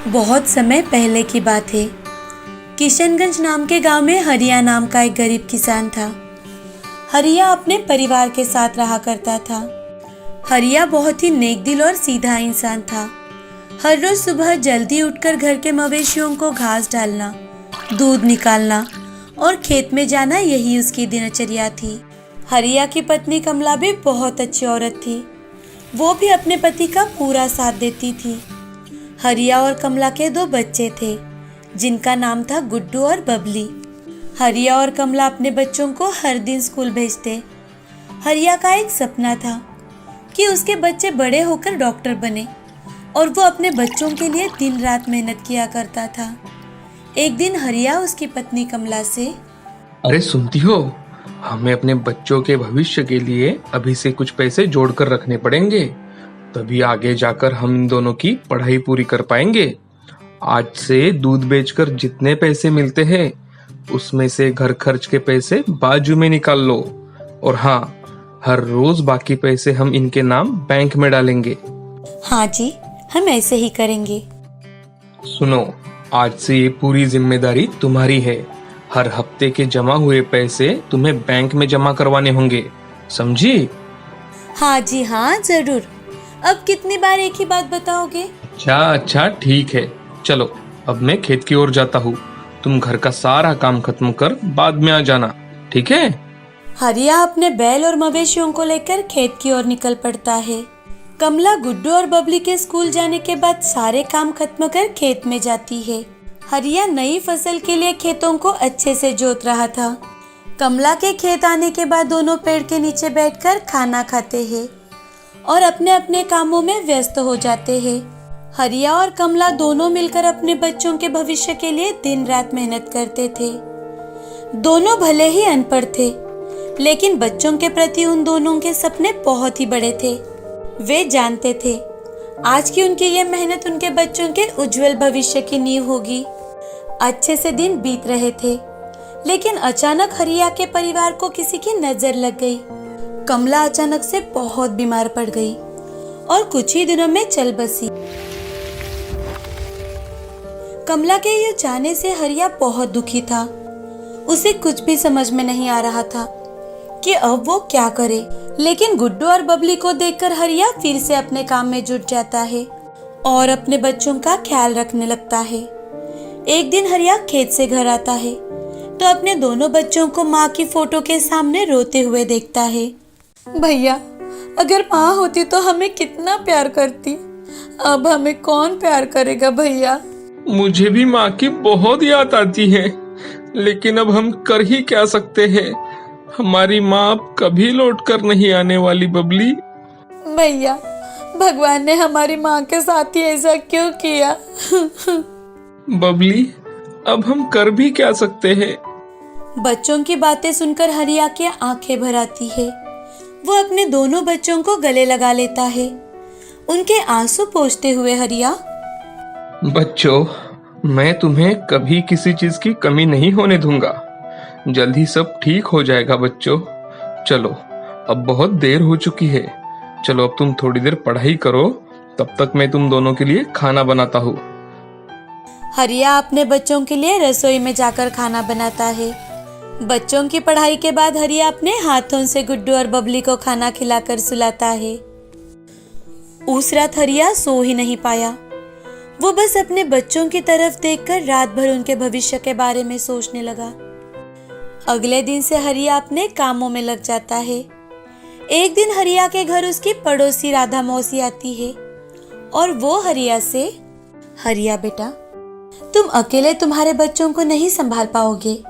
बहुत समय पहले की बात है। किशनगंज नाम के गांव में हरिया नाम का एक गरीब किसान था। हरिया अपने परिवार के साथ रहा करता था। हरिया बहुत ही नेक दिल और सीधा इंसान था। हर रोज सुबह जल्दी उठकर घर के मवेशियों को घास डालना, दूध निकालना और खेत में जाना, यही उसकी दिनचर्या थी। हरिया की पत्नी कमला भी बहुत अच्छी औरत थी। वो भी अपने पति का पूरा साथ देती थी। हरिया और कमला के 2 बच्चे थे, जिनका नाम था गुड्डू और बबली। हरिया और कमला अपने बच्चों को हर दिन स्कूल भेजते। हरिया का एक सपना था कि उसके बच्चे बड़े होकर डॉक्टर बने और वो अपने बच्चों के लिए दिन रात मेहनत किया करता था। एक दिन हरिया उसकी पत्नी कमला से, अरे सुनती हो, हमें अपने बच्चों के भविष्य के लिए अभी से कुछ पैसे जोड़कर रखने पड़ेंगे, तभी आगे जाकर हम इन दोनों की पढ़ाई पूरी कर पाएंगे। आज से दूध बेचकर जितने पैसे मिलते हैं उसमें से घर खर्च के पैसे बाजू में निकाल लो, और हाँ, हर रोज बाकी पैसे हम इनके नाम बैंक में डालेंगे। हाँ जी, हम ऐसे ही करेंगे। सुनो, आज से ये पूरी जिम्मेदारी तुम्हारी है। हर हफ्ते के जमा हुए पैसे तुम्हें बैंक में जमा करवाने होंगे, समझी? हाँ जी हाँ, जरूर। अब कितनी बार एक ही बात बताओगे? अच्छा ठीक है, चलो अब मैं खेत की ओर जाता हूँ। तुम घर का सारा काम खत्म कर बाद में आ जाना, ठीक है? हरिया अपने बैल और मवेशियों को लेकर खेत की ओर निकल पड़ता है। कमला गुड्डू और बबली के स्कूल जाने के बाद सारे काम खत्म कर खेत में जाती है। हरिया नई फसल के लिए खेतों को अच्छे से जोत रहा था। कमला के खेत आने के बाद दोनों पेड़ के नीचे बैठकर खाना खाते हैं और अपने अपने कामों में व्यस्त हो जाते हैं। हरिया और कमला दोनों मिलकर अपने बच्चों के भविष्य के लिए दिन रात मेहनत करते थे। दोनों भले ही अनपढ़ थे, लेकिन बच्चों के प्रति उन दोनों के सपने बहुत ही बड़े थे। वे जानते थे आज की उनकी ये मेहनत उनके बच्चों के उज्जवल भविष्य की नींव होगी। अच्छे से दिन बीत रहे थे, लेकिन अचानक हरिया के परिवार को किसी की नजर लग गई। कमला अचानक से बहुत बीमार पड़ गई और कुछ ही दिनों में चल बसी। कमला के ये जाने से हरिया बहुत दुखी था। उसे कुछ भी समझ में नहीं आ रहा था कि अब वो क्या करे। लेकिन गुड्डू और बबली को देखकर हरिया फिर से अपने काम में जुट जाता है और अपने बच्चों का ख्याल रखने लगता है। एक दिन हरिया खेत से घर आता है तो अपने दोनों बच्चों को माँ की फोटो के सामने रोते हुए देखता है। भैया, अगर माँ होती तो हमें कितना प्यार करती, अब हमें कौन प्यार करेगा भैया? मुझे भी माँ की बहुत याद आती है, लेकिन अब हम कर ही क्या सकते हैं? हमारी माँ अब कभी लौट कर नहीं आने वाली बबली। भैया, भगवान ने हमारी माँ के साथ ही ऐसा क्यों किया? बबली, अब हम कर भी क्या सकते हैं? बच्चों की बातें सुनकर हरिया की आंखें भर आती है। वो अपने दोनों बच्चों को गले लगा लेता है। उनके आंसू पोंछते हुए हरिया, बच्चों, मैं तुम्हें कभी किसी चीज की कमी नहीं होने दूंगा। जल्द ही सब ठीक हो जाएगा बच्चों। चलो, अब बहुत देर हो चुकी है। चलो अब तुम थोड़ी देर पढ़ाई करो, तब तक मैं तुम दोनों के लिए खाना बनाता हूँ। हरिया अपने बच्चों के लिए रसोई में जाकर खाना बनाता है। बच्चों की पढ़ाई के बाद हरिया अपने हाथों से गुड्डू और बबली को खाना खिलाकर सुलाता है। उस रात हरिया सो ही नहीं पाया। वो बस अपने बच्चों की तरफ देखकर रात भर उनके भविष्य के बारे में सोचने लगा। अगले दिन से हरिया अपने कामों में लग जाता है। एक दिन हरिया के घर उसकी पड़ोसी राधा मौसी आती है और वो हरिया से, हरिया बेटा, तुम अकेले तुम्हारे बच्चों को नहीं संभाल पाओगे।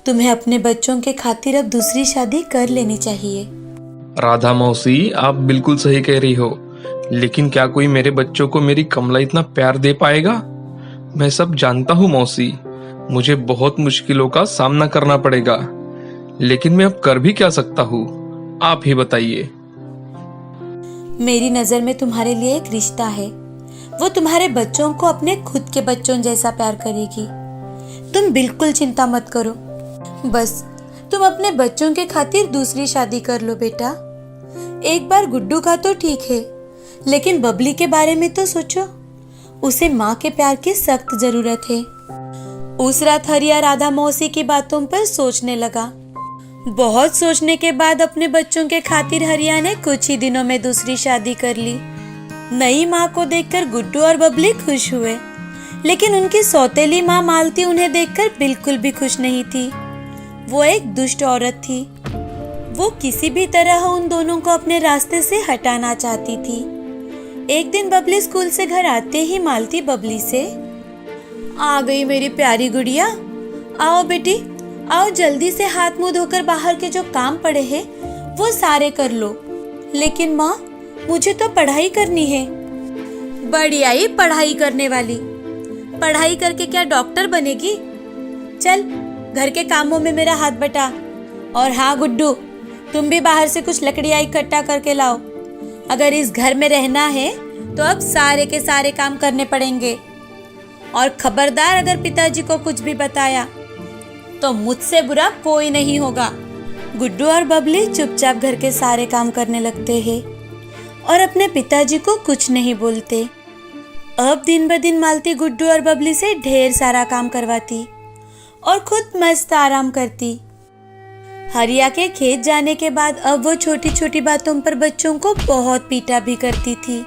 तुम्हें अपने बच्चों के खातिर अब दूसरी शादी कर लेनी चाहिए। राधा मौसी, आप बिल्कुल सही कह रही हो, लेकिन क्या कोई मेरे बच्चों को मेरी कमला इतना प्यार दे पाएगा? मैं सब जानता हूँ मौसी, मुझे बहुत मुश्किलों का सामना करना पड़ेगा, लेकिन मैं अब कर भी क्या सकता हूँ? आप ही बताइए। मेरी नजर में तुम्हारे लिए एक रिश्ता है। वो तुम्हारे बच्चों को अपने खुद के बच्चों जैसा प्यार करेगी। तुम बिल्कुल चिंता मत करो। बस तुम अपने बच्चों के खातिर दूसरी शादी कर लो बेटा। एक बार गुड्डू का तो ठीक है, लेकिन बबली के बारे में तो सोचो। उसे माँ के प्यार की सख्त जरूरत है। उस रात हरिया राधा मौसी की बातों पर सोचने लगा। बहुत सोचने के बाद अपने बच्चों के खातिर हरिया ने कुछ ही दिनों में दूसरी शादी कर ली। नई माँ को देखकर गुड्डू और बबली खुश हुए, लेकिन उनकी सौतेली माँ मालती उन्हें देखकर बिल्कुल भी खुश नहीं थी। वो एक दुष्ट औरत थी। वो किसी भी तरह उन दोनों को अपने रास्ते से हटाना चाहती थी। एक दिन बबली स्कूल से घर आते ही मालती बबली से, आ गई मेरी प्यारी गुड़िया, आओ बेटी, आओ जल्दी से हाथ मुंह धोकर बाहर के जो काम पड़े हैं वो सारे कर लो। लेकिन माँ, मुझे तो पढ़ाई करनी है। बड़ी आई पढ़ाई करने वाली, पढ़ाई करके क्या डॉक्टर बनेगी? चल घर के कामों में मेरा हाथ बटा। और हाँ गुड्डू, तुम भी बाहर से कुछ लकड़ियाँ इकट्ठा करके लाओ। अगर इस घर में रहना है तो अब सारे के सारे काम करने पड़ेंगे। और खबरदार, अगर पिताजी को कुछ भी बताया तो मुझसे बुरा कोई नहीं होगा। गुड्डू और बबली चुपचाप घर के सारे काम करने लगते हैं और अपने पिताजी को कुछ नहीं बोलते। अब दिन ब दिन मालती गुड्डू और बबली से ढेर सारा काम करवाती और खुद मस्त आराम करती। हरिया के खेत जाने के बाद अब वो छोटी छोटी बातों पर बच्चों को बहुत पीटा भी करती थी,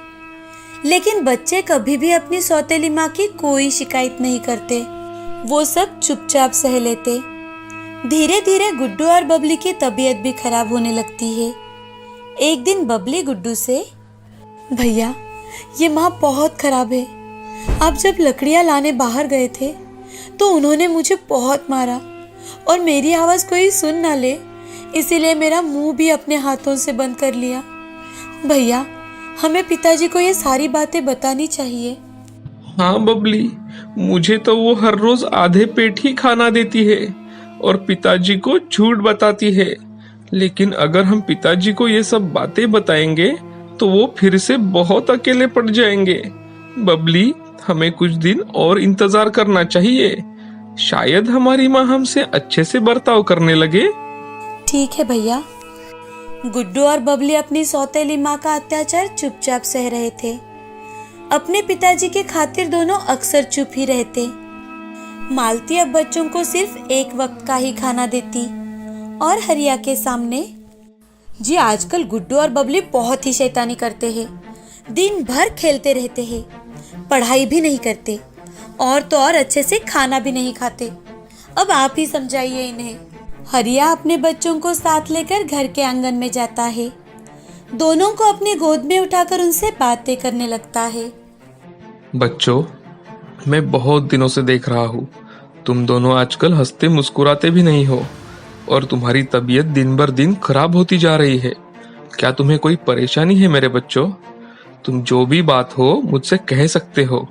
लेकिन बच्चे कभी भी अपनी सौतेली माँ की कोई शिकायत नहीं करते। वो सब चुपचाप सह लेते। धीरे धीरे गुड्डू और बबली की तबीयत भी खराब होने लगती है। एक दिन बबली गुड्डू से, भैया ये माँ बहुत खराब है। आप जब लकड़ियाँ लाने बाहर गए थे तो उन्होंने मुझे बहुत मारा और मेरी आवाज़ कोई सुन ना ले, इसीलिए मेरा मुंह भी अपने हाथों से बंद कर लिया। भैया, हमें पिताजी को ये सारी बातें बतानी चाहिए। हाँ बबली, मुझे तो वो हर रोज आधे पेट ही खाना देती है और पिताजी को झूठ बताती है। लेकिन अगर हम पिताजी को ये सब बातें बताएंगे तो वो फिर से बहुत अकेले पड़ जाएंगे। बबली, हमें कुछ दिन और इंतजार करना चाहिए। शायद हमारी माँ हमसे अच्छे से बर्ताव करने लगे। ठीक है भैया। गुड्डू और बबली अपनी सौतेली माँ का अत्याचार चुपचाप सह रहे थे। अपने पिताजी के खातिर दोनों अक्सर चुप ही रहते। मालती अब बच्चों को सिर्फ एक वक्त का ही खाना देती और हरिया के सामने, जी आजकल गुड्डू और बबली बहुत ही शैतानी करते हैं। दिन भर खेलते रहते हैं, पढ़ाई भी नहीं करते और तो और अच्छे से खाना भी नहीं खाते। अब आप ही समझाइए इन्हें। हरिया अपने बच्चों को साथ लेकर घर के आंगन में जाता है। दोनों को अपनी गोद में उठाकर उनसे बातें करने लगता है। बच्चों, मैं बहुत दिनों से देख रहा हूँ, तुम दोनों आजकल हंसते मुस्कुराते भी नहीं हो और तुम्हारी तबीयत दिन बर दिन खराब होती जा रही है। क्या तुम्हें कोई परेशानी है मेरे बच्चों? तुम जो भी बात हो मुझसे कह सकते हो।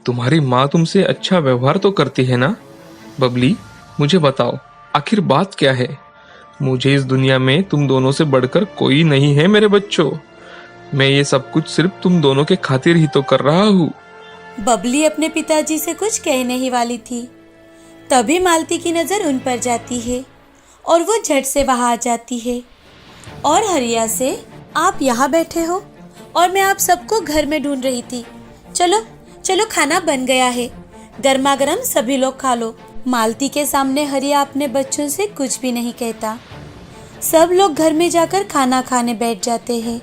तुम्हारी माँ तुमसे अच्छा व्यवहार तो करती है ना? बबली, मुझे बताओ, आखिर बात क्या है? मुझे इस दुनिया में तुम दोनों से बढ़कर कोई नहीं है मेरे बच्चों। मैं ये सब कुछ सिर्फ तुम दोनों के खातिर ही तो कर रहा हूँ। बबली अपने पिताजी से कुछ कहने ही वाली थी, तभी मालती की नजर उन पर जाती है और वो झट से वहां आ जाती है और हरिया से, आप यहाँ बैठे हो और मैं आप सबको घर में ढूंढ रही थी। चलो चलो, खाना बन गया है, गर्मा गर्म सभी लोग खा लो। मालती के सामने हरिया अपने बच्चों से कुछ भी नहीं कहता। सब लोग घर में जाकर खाना खाने बैठ जाते हैं।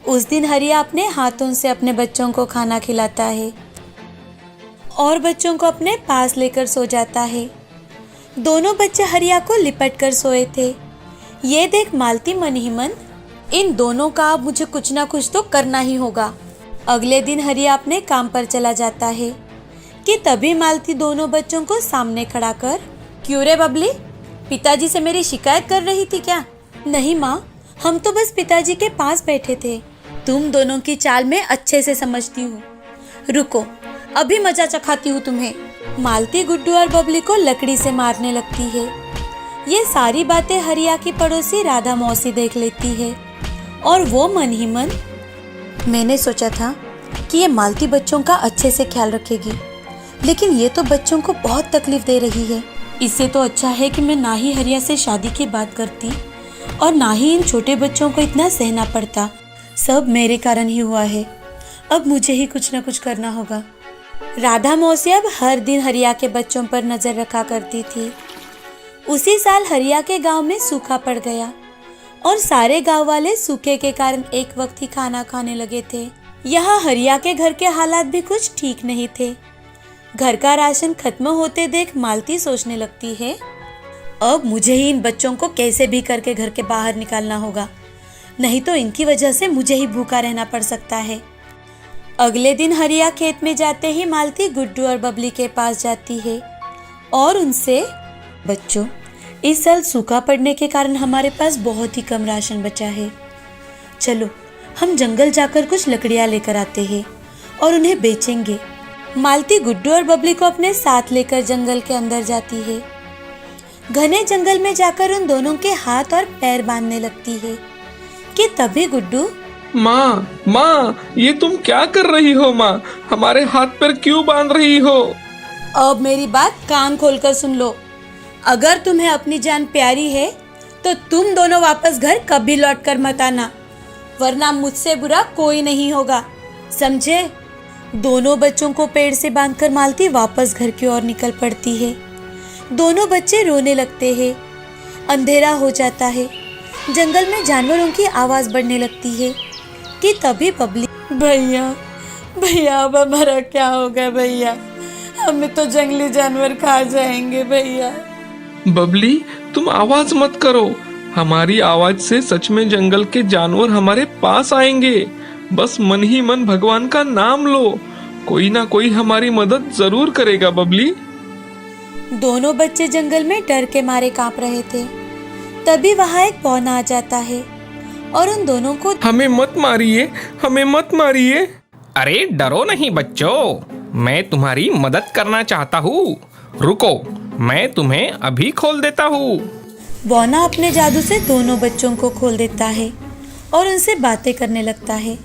उस दिन हरिया अपने हाथों से अपने बच्चों को खाना खिलाता है और बच्चों को अपने पास लेकर सो जाता है। दोनों बच्चे हरिया को लिपट कर सोए थे। ये देख मालती मन ही मन, इन दोनों का अब मुझे कुछ ना कुछ तो करना ही होगा। अगले दिन हरिया अपने काम पर चला जाता है कि तभी मालती दोनों बच्चों को सामने खड़ा कर, क्यों रे बबली, पिताजी से मेरी शिकायत कर रही थी क्या? नहीं माँ, हम तो बस पिताजी के पास बैठे थे। तुम दोनों की चाल में अच्छे से समझती हूँ। रुको, अभी मजा चखाती हूँ तुम्हें। मालती गुड्डू और बबली को लकड़ी से मारने लगती है। ये सारी बातें हरिया की पड़ोसी राधा मौसी देख लेती है और वो मन ही मन, मैंने सोचा था कि ये मालती बच्चों का अच्छे से ख्याल रखेगी, लेकिन ये तो बच्चों को बहुत तकलीफ दे रही है। इससे तो अच्छा है कि मैं ना ही हरिया से शादी की बात करती और ना ही इन छोटे बच्चों को इतना सहना पड़ता। सब मेरे कारण ही हुआ है। अब मुझे ही कुछ ना कुछ करना होगा। राधा मौसी अब हर दिन हरिया के बच्चों पर नजर रखा करती थी। उसी साल हरिया के गांव में सूखा पड़ गया और सारे गांव वाले सूखे के कारण एक वक्त ही खाना खाने लगे थे। यहाँ हरिया के घर के हालात भी कुछ ठीक नहीं थे। घर का राशन खत्म होते देख मालती सोचने लगती है, अब मुझे ही इन बच्चों को कैसे भी करके घर के बाहर निकालना होगा, नहीं तो इनकी वजह से मुझे ही भूखा रहना पड़ सकता है। अगले दिन हरिया खेत में जाते ही मालती गुड्डू और बबली के पास जाती है और उनसे, बच्चों, इस साल सूखा पड़ने के कारण हमारे पास बहुत ही कम राशन बचा है। चलो हम जंगल जाकर कुछ लकड़ियाँ लेकर आते हैं और उन्हें बेचेंगे। मालती गुड्डू और बबली को अपने साथ लेकर जंगल के अंदर जाती है। घने जंगल में जाकर उन दोनों के हाथ और पैर बांधने लगती है कि तभी गुड्डू, माँ, ये तुम क्या कर रही हो माँ? हमारे हाथ पैर क्यों बांध रही हो? अब मेरी बात कान खोलकर सुन लो। अगर तुम्हें अपनी जान प्यारी है तो तुम दोनों वापस घर कभी लौट कर मत आना, वरना मुझसे बुरा कोई नहीं होगा, समझे? दोनों बच्चों को पेड़ से बांधकर मालती वापस घर की ओर निकल पड़ती है। दोनों बच्चे रोने लगते हैं। अंधेरा हो जाता है। जंगल में जानवरों की आवाज बढ़ने लगती है कि तभी बबली, भैया अब हमारा क्या होगा भैया? हमें तो जंगली जानवर खा जाएंगे भैया। बबली, तुम आवाज मत करो। हमारी आवाज से सच में जंगल के जानवर हमारे पास आएंगे। बस मन ही मन भगवान का नाम लो, कोई ना कोई हमारी मदद जरूर करेगा बबली। दोनों बच्चे जंगल में डर के मारे कांप रहे थे। तभी वहाँ एक बौना आ जाता है और उन दोनों को, हमें मत मारिए। अरे डरो नहीं बच्चों, मैं तुम्हारी मदद करना चाहता हूँ। रुको, मैं तुम्हें अभी खोल देता हूँ। बौना अपने जादू से दोनों बच्चों को खोल देता है और उनसे बातें करने लगता है।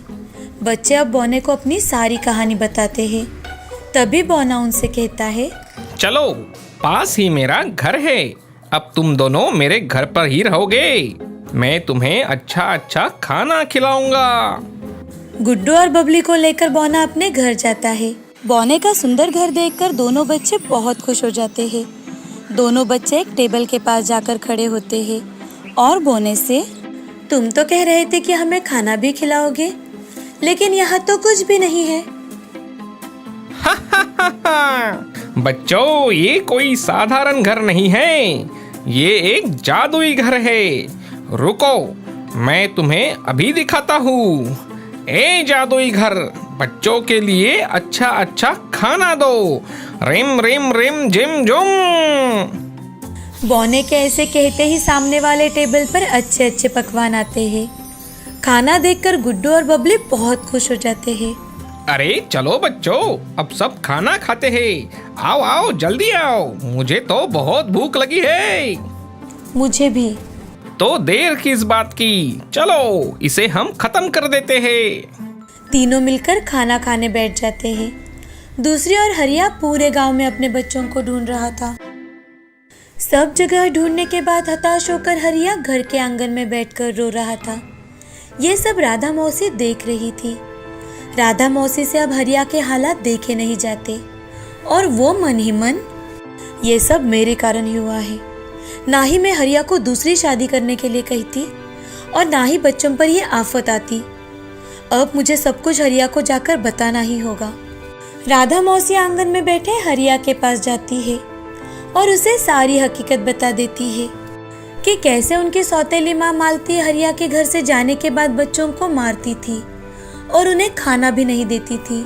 बच्चे अब बौने को अपनी सारी कहानी बताते हैं। तभी बौना उनसे कहता है, चलो, पास ही मेरा घर है। अब तुम दोनों मेरे घर पर ही रहोगे। मैं तुम्हें अच्छा अच्छा खाना खिलाऊंगा। गुड्डू और बबली को लेकर बौना अपने घर जाता है। बौने का सुंदर घर देखकर दोनों बच्चे बहुत खुश हो जाते हैं। दोनों बच्चे एक टेबल के पास जाकर खड़े होते हैं और बौने से, तुम तो कह रहे थे कि हमें खाना भी खिलाओगे, लेकिन यहाँ तो कुछ भी नहीं है। बच्चों, ये कोई साधारण घर नहीं है, ये एक जादुई घर है। रुको, मैं तुम्हें अभी दिखाता हूँ। ए जादुई घर, बच्चों के लिए अच्छा अच्छा खाना दो। रिम रिम रिम जिम जुम। बौने के ऐसे कहते ही सामने वाले टेबल पर अच्छे अच्छे पकवान आते हैं। खाना देखकर गुड्डू और बबली बहुत खुश हो जाते हैं। अरे चलो बच्चों, अब सब खाना खाते हैं। आओ आओ, जल्दी आओ, मुझे तो बहुत भूख लगी है। मुझे भी। तो देर किस बात की, चलो इसे हम खत्म कर देते हैं। तीनों मिलकर खाना खाने बैठ जाते हैं। दूसरी ओर हरिया पूरे गांव में अपने बच्चों को ढूंढ रहा था। सब जगह ढूंढने के बाद हताश होकर हरिया घर के आंगन में बैठकर रो रहा था। ये सब राधा मौसी देख रही थी। राधा मौसी से अब हरिया के हालात देखे नहीं जाते और वो मन ही मन, ये सब मेरे कारण ही हुआ है। ना ही मैं हरिया को दूसरी शादी करने के लिए कही थी और ना ही बच्चों पर ये आफत आती। अब मुझे सब कुछ हरिया को जाकर बताना ही होगा। राधा मौसी आंगन में बैठे हरिया के पास जाती है और उसे सारी हकीकत बता देती है कि कैसे उनकी सौतेली माँ मालती हरिया के घर से जाने के बाद बच्चों को मारती थी और उन्हें खाना भी नहीं देती थी।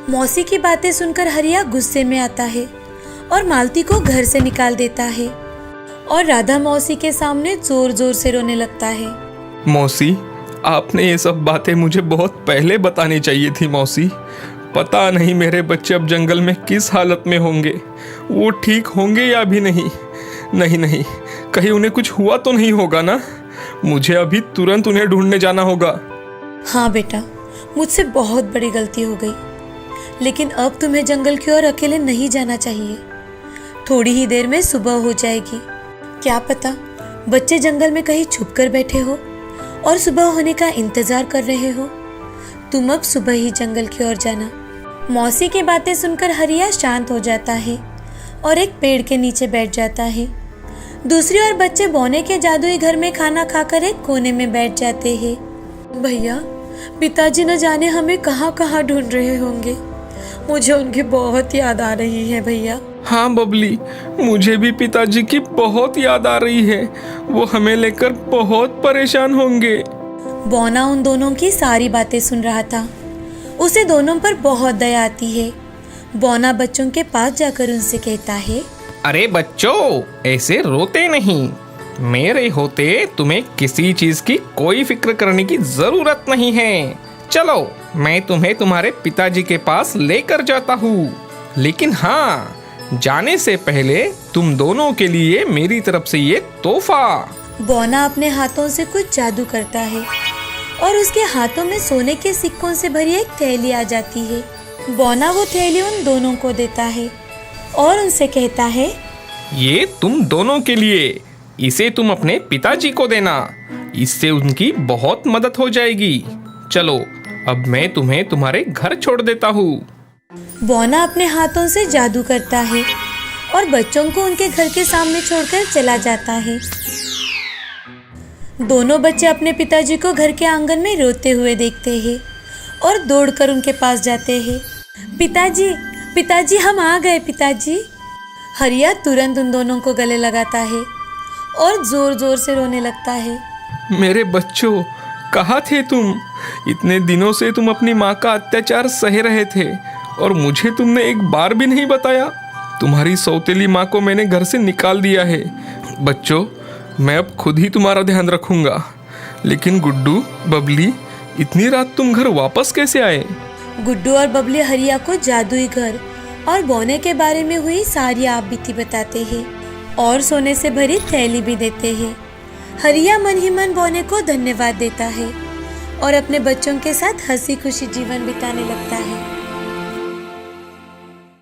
मौसी की बातें सुनकर हरिया गुस्से में आता है और मालती को घर से निकाल देता है और राधा मौसी के सामने जोर जोर से रोने लगता है। मौसी, आपने ये सब बातें मुझे बहुत पहले बतानी चाहिए थी मौसी। पता नहीं मेरे बच्चे अब जंगल में किस हालत में होंगे, वो ठीक होंगे या भी नहीं। नहीं, कहीं उन्हें कुछ हुआ तो नहीं होगा ना? मुझे अभी तुरंत उन्हें ढूंढने जाना होगा। हाँ बेटा, मुझसे बहुत बड़ी गलती हो गई, लेकिन अब तुम्हें जंगल की ओर अकेले नहीं जाना चाहिए। थोड़ी ही देर में सुबह हो जाएगी। क्या पता बच्चे जंगल में कहीं छुप कर बैठे हो और सुबह होने का इंतजार कर रहे हो। तुम अब सुबह ही जंगल की ओर जाना। मौसी की बातें सुनकर हरिया शांत हो जाता है और एक पेड़ के नीचे बैठ जाता है। दूसरी ओर बच्चे बौने के जादुई घर में खाना खाकर एक कोने में बैठ जाते हैं। भैया, पिताजी न जाने हमें कहाँ कहाँ ढूंढ रहे होंगे। मुझे उनकी बहुत याद आ रही है भैया। हाँ बबली, मुझे भी पिताजी की बहुत याद आ रही है। वो हमें लेकर बहुत परेशान होंगे। बौना उन दोनों की सारी बातें सुन रहा था। उसे दोनों पर बहुत दया आती है। बौना बच्चों के पास जाकर उनसे कहता है, अरे बच्चों, ऐसे रोते नहीं। मेरे होते तुम्हें किसी चीज की कोई फिक्र करने की जरूरत नहीं है। चलो, मैं तुम्हें तुम्हारे पिताजी के पास लेकर जाता हूँ। लेकिन हाँ, जाने से पहले तुम दोनों के लिए मेरी तरफ से ये तोहफा। बौना अपने हाथों से कुछ जादू करता है और उसके हाथों में सोने के सिक्कों से भरी एक थैली आ जाती है। बौना वो थैली उन दोनों को देता है और उनसे कहता है, ये तुम दोनों के लिए। इसे तुम अपने पिताजी को देना। इससे उनकी बहुत मदद हो जाएगी। चलो, अब मैं तुम्हें तुम्हारे घर छोड़ देता हूँ। बौना अपने हाथों से जादू करता है और बच्चों को उनके घर के सामने छोड़कर चला जाता है। दोनों बच्चे अपने पिताजी को घर के आंगन में रोते हुए देखते हैं और दौड़कर उनके पास जाते हैं। पिताजी, पिताजी, हम आ गए पिताजी। हरिया तुरंत उन दोनों को गले लगाता है और जोर जोर से रोने लगता है। मेरे बच्चों, कहाँ थे तुम? इतने दिनों से तुम अपनी माँ का अत्याचार सह रहे थे और मुझे तुमने एक बार भी नहीं बताया। तुम्हारी सौतेली माँ को मैंने घर से निकाल दिया है। बच्चों, मैं अब खुद ही तुम्हारा ध्यान रखूंगा। लेकिन गुड्डू, बबली, इतनी रात तुम घर वापस कैसे आए? गुड्डू और बबली हरिया को जादुई घर और बौने के बारे में हुई सारी आपबीती बताते हैं और सोने से भरी थैली भी देते हैं। हरिया मन ही मन बौने को धन्यवाद देता है और अपने बच्चों के साथ हंसी खुशी जीवन बिताने लगता है।